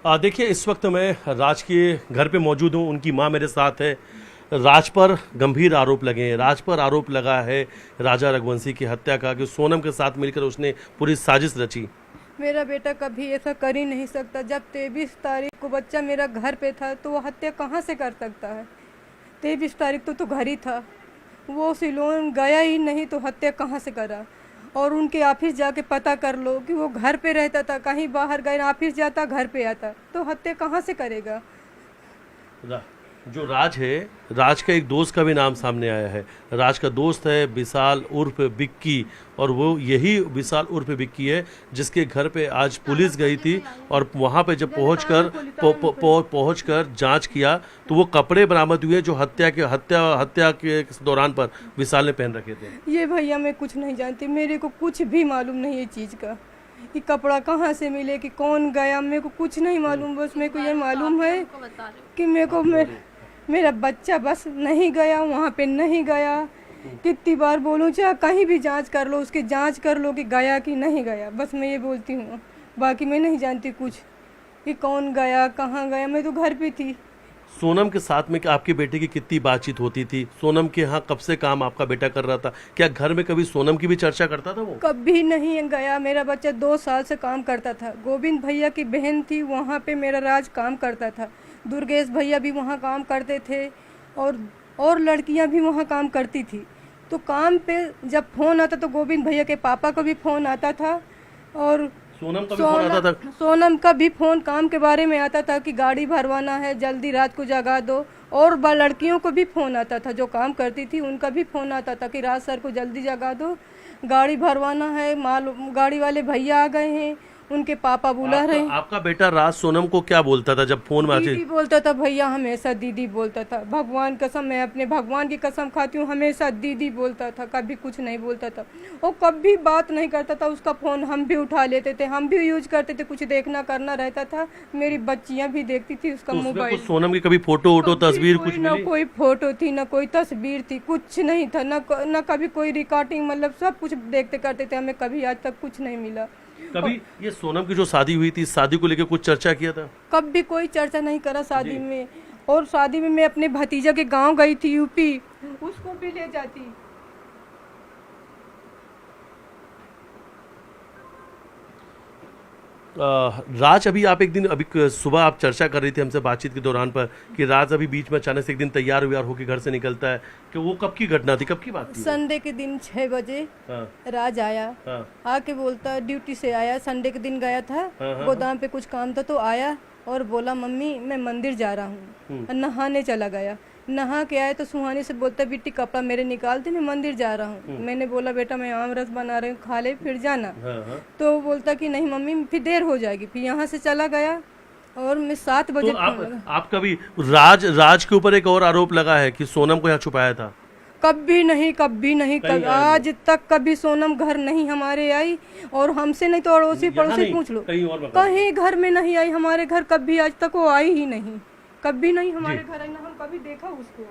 देखिए, इस वक्त मैं राज के घर पे मौजूद हूँ। उनकी माँ मेरे साथ है। राज पर गंभीर आरोप लगे हैं। राज पर आरोप लगा है राजा रघुवंशी की हत्या का, कि सोनम के साथ मिलकर उसने पूरी साजिश रची। मेरा बेटा कभी ऐसा कर ही नहीं सकता। जब 23 तारीख को बच्चा मेरा घर पे था तो वो हत्या कहाँ से कर सकता है। 23 तारीख तो घर ही था, वो सिलोन गया ही नहीं तो हत्या कहाँ से करा। और उनके ऑफिस जाके पता कर लो कि वो घर पे रहता था, कहीं बाहर गए, ऑफिस जाता घर पे आता, तो हत्या कहाँ से करेगा। जो राज है, राज का एक दोस्त का भी नाम सामने आया है। राज का दोस्त है विशाल उर्फ बिक्की, और वो यही विशाल उर्फ बिक्की है जिसके घर पे आज पुलिस गई थी। और वहाँ पे जब पहुंचकर जांच किया तो वो कपड़े बरामद हुए जो हत्या के दौरान पर विशाल ने पहन रखे थे। ये भैया मैं कुछ नहीं जानती, मेरे को कुछ भी मालूम नहीं है चीज़ का, कि कपड़ा कहाँ से मिले, कि कौन गया, मेरे को कुछ नहीं मालूम। बस मेरे को ये मालूम है कि मेरा बच्चा बस नहीं गया, वहाँ पे नहीं गया। कितनी बार बोलूँ, चाहे कहीं भी जांच कर लो, उसकी जांच कर लो कि गया कि नहीं गया, बस मैं ये बोलती हूँ। बाकी मैं नहीं जानती कुछ कि कौन गया, कहाँ गया। मैं तो घर पे थी। सोनम के साथ में आपके बेटे की कितनी बातचीत होती थी? सोनम के यहाँ कब से काम आपका बेटा कर रहा था? क्या घर में कभी सोनम की भी चर्चा करता था वो? कभी नहीं गया। मेरा बच्चा 2 साल से काम करता था। गोविंद भैया की बहन थी, वहाँ पे मेरा राज काम करता था। दुर्गेश भैया भी वहाँ काम करते थे, और लड़कियाँ भी वहाँ काम करती थी। तो काम पे जब फ़ोन आता तो गोविंद भैया के पापा को भी फ़ोन आता था, और सोनम का भी फोन आता था। सोनम का भी फ़ोन काम के बारे में आता था कि गाड़ी भरवाना है, जल्दी रात को जगा दो। और लड़कियों को भी फ़ोन आता था, जो काम करती थी उनका भी फ़ोन आता था कि राज सर को जल्दी जगा दो, गाड़ी भरवाना है, माल गाड़ी वाले भैया आ गए हैं, उनके पापा बुला रहे हैं। आपका बेटा राज सोनम को क्या बोलता था जब फोन में? दीदी बोलता था भैया, हमेशा दीदी बोलता था। भगवान कसम, मैं अपने भगवान की कसम खाती हूँ, हमेशा दीदी बोलता था, कभी कुछ नहीं बोलता था। वो कभी बात नहीं करता था। उसका फ़ोन हम भी उठा लेते थे, हम भी यूज करते थे, कुछ देखना करना रहता था। मेरी बच्चियाँ भी देखती थी उसका मोबाइल। सोनम की कभी फोटो तस्वीर कुछ ना कोई फोटो थी, ना कोई तस्वीर थी, कुछ नहीं था। ना कभी कोई रिकॉर्डिंग, मतलब सब कुछ देखते करते थे, हमें कभी आज तक कुछ नहीं मिला। कभी ये सोनम की जो शादी हुई थी, शादी को लेकर कुछ चर्चा किया था? कभी कोई चर्चा नहीं करा शादी में। और शादी में मैं अपने भतीजा के गांव गई थी, यूपी, उसको भी ले जाती। राज, अभी सुबह आप चर्चा कर रही थी हमसे बातचीत के दौरान पर कि राज अभी बीच में अचानक से एक दिन तैयार होकर घर से निकलता है, कि वो कब की घटना थी, कब की बात थी? संडे के दिन 6 बजे। हाँ। राज आया। हाँ। आके बोलता, ड्यूटी से आया, संडे के दिन गया था। हाँ। गोदाम पे कुछ काम था तो आया और बोला, मम्मी मैं मंदिर जा रहा हूँ। नहाने चला गया। नहा के आए तो सुहानी से बोलता, बेटी कपड़ा मेरे निकाल दे, मैं मंदिर जा रहा हूँ। मैंने बोला, बेटा मैं आम रस बना रही हूँ, खा ले फिर जाना। तो वो बोलता कि नहीं मम्मी, फिर देर हो जाएगी। फिर यहाँ से चला गया और मैं 7 बजे। तो आप कभी राज के ऊपर एक और आरोप लगा है कि सोनम को यहाँ छुपाया था? कभी नहीं, आज तक कभी सोनम घर नहीं हमारे आई। और हमसे नहीं तो अड़ोसी पड़ोसी पूछ लो, कहीं घर में नहीं आई। हमारे घर कभी आज तक वो आई ही नहीं, कभी नहीं हमारे घर आई, ना हम कभी देखा उसको।